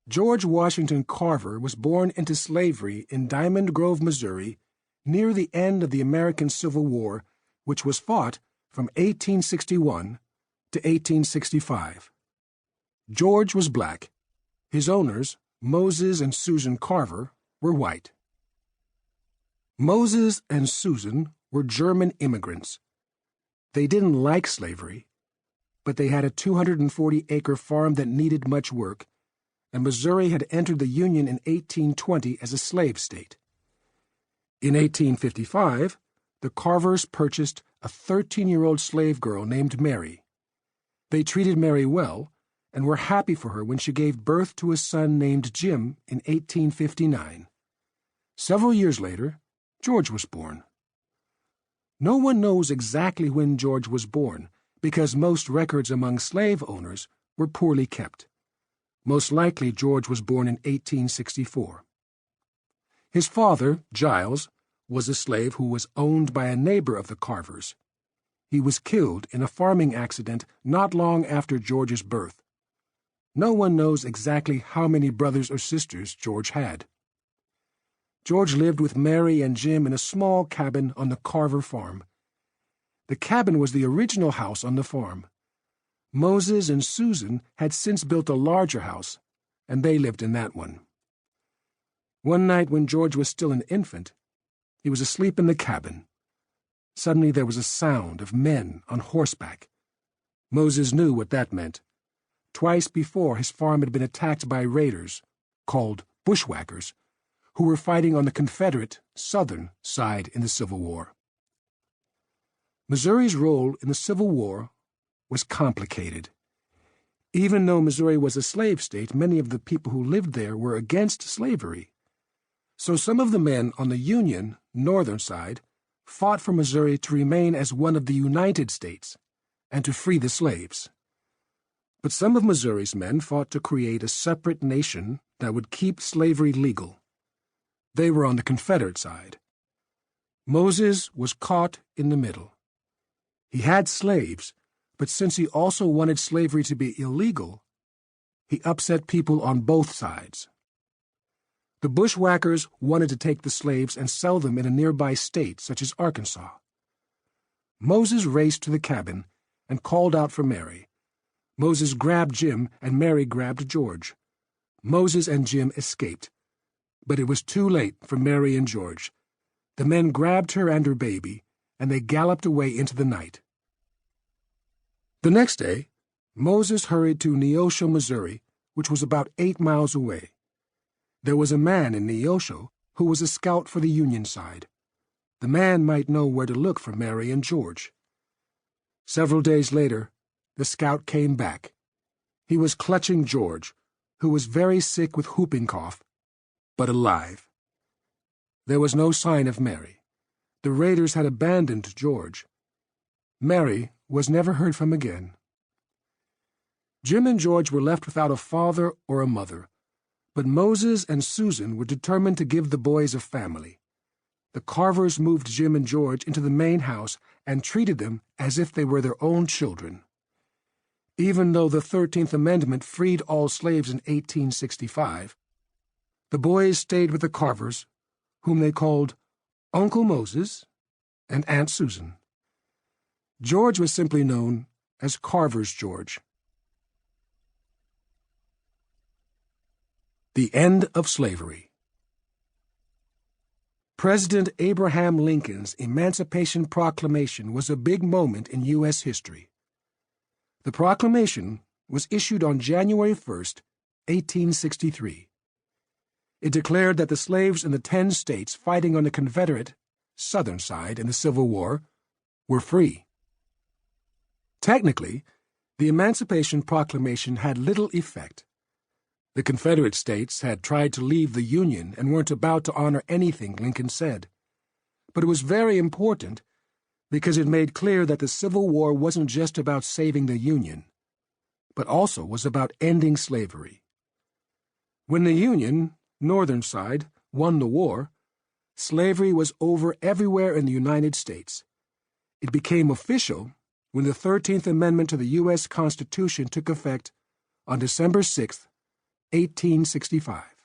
George Washington Carver was born into slavery in Diamond Grove, Missouri, near the end of the American Civil War, which was fought from 1861 to 1865. George was black. His owners, Moses and Susan Carver, were white. Moses and Susan were German immigrants. They didn't like slavery, but they had a 240-acre farm that needed much work, and Missouri had entered the Union in 1820 as a slave state. In 1855, the Carvers purchased a 13-year-old slave girl named Mary. They treated Mary well and were happy for her when she gave birth to a son named Jim in 1859. Several years later, George was born. No one knows exactly when George was born because most records among slave owners were poorly kept. Most likely George was born in 1864. His father, Giles, was a slave who was owned by a neighbor of the Carvers. He was killed in a farming accident not long after George's birth. No one knows exactly how many brothers or sisters George had. George lived with Mary and Jim in a small cabin on the Carver farm. The cabin was the original house on the farm. Moses and Susan had since built a larger house, and they lived in that one. One night when George was still an infant, he was asleep in the cabin. Suddenly there was a sound of men on horseback. Moses knew what that meant. Twice before his farm had been attacked by raiders, called bushwhackers, who were fighting on the Confederate Southern side in the Civil War. Missouri's role in the Civil War was complicated. Even though Missouri was a slave state, many of the people who lived there were against slavery. So some of the men on the Union, northern side, fought for Missouri to remain as one of the United States and to free the slaves. But some of Missouri's men fought to create a separate nation that would keep slavery legal. They were on the Confederate side. Moses was caught in the middle. He had slaves, but since he also wanted slavery to be illegal, he upset people on both sides. The bushwhackers wanted to take the slaves and sell them in a nearby state, such as Arkansas. Moses raced to the cabin and called out for Mary. Moses grabbed Jim, and Mary grabbed George. Moses and Jim escaped, but it was too late for Mary and George. The men grabbed her and her baby, and they galloped away into the night. The next day, Moses hurried to Neosho, Missouri, which was about 8 miles away. There was a man in Neosho who was a scout for the Union side. The man might know where to look for Mary and George. Several days later, the scout came back. He was clutching George, who was very sick with whooping cough, but alive. There was no sign of Mary. The raiders had abandoned George. Mary was never heard from again. Jim and George were left without a father or a mother, but Moses and Susan were determined to give the boys a family. The Carvers moved Jim and George into the main house and treated them as if they were their own children. Even though the 13th Amendment freed all slaves in 1865, the boys stayed with the Carvers, whom they called Uncle Moses and Aunt Susan. George was simply known as Carver's George. The end of slavery. President Abraham Lincoln's Emancipation Proclamation was a big moment in U.S. history. The proclamation was issued on January 1st, 1863. It declared that the slaves in the 10 states fighting on the Confederate Southern side in the Civil War were free. Technically, the Emancipation Proclamation had little effect. The Confederate states had tried to leave the Union and weren't about to honor anything Lincoln said. But it was very important because it made clear that the Civil War wasn't just about saving the Union, but also was about ending slavery. When the Union, northern side, won the war, slavery was over everywhere in the United States. It became official when the 13th Amendment to the U.S. Constitution took effect on December 6, 1865.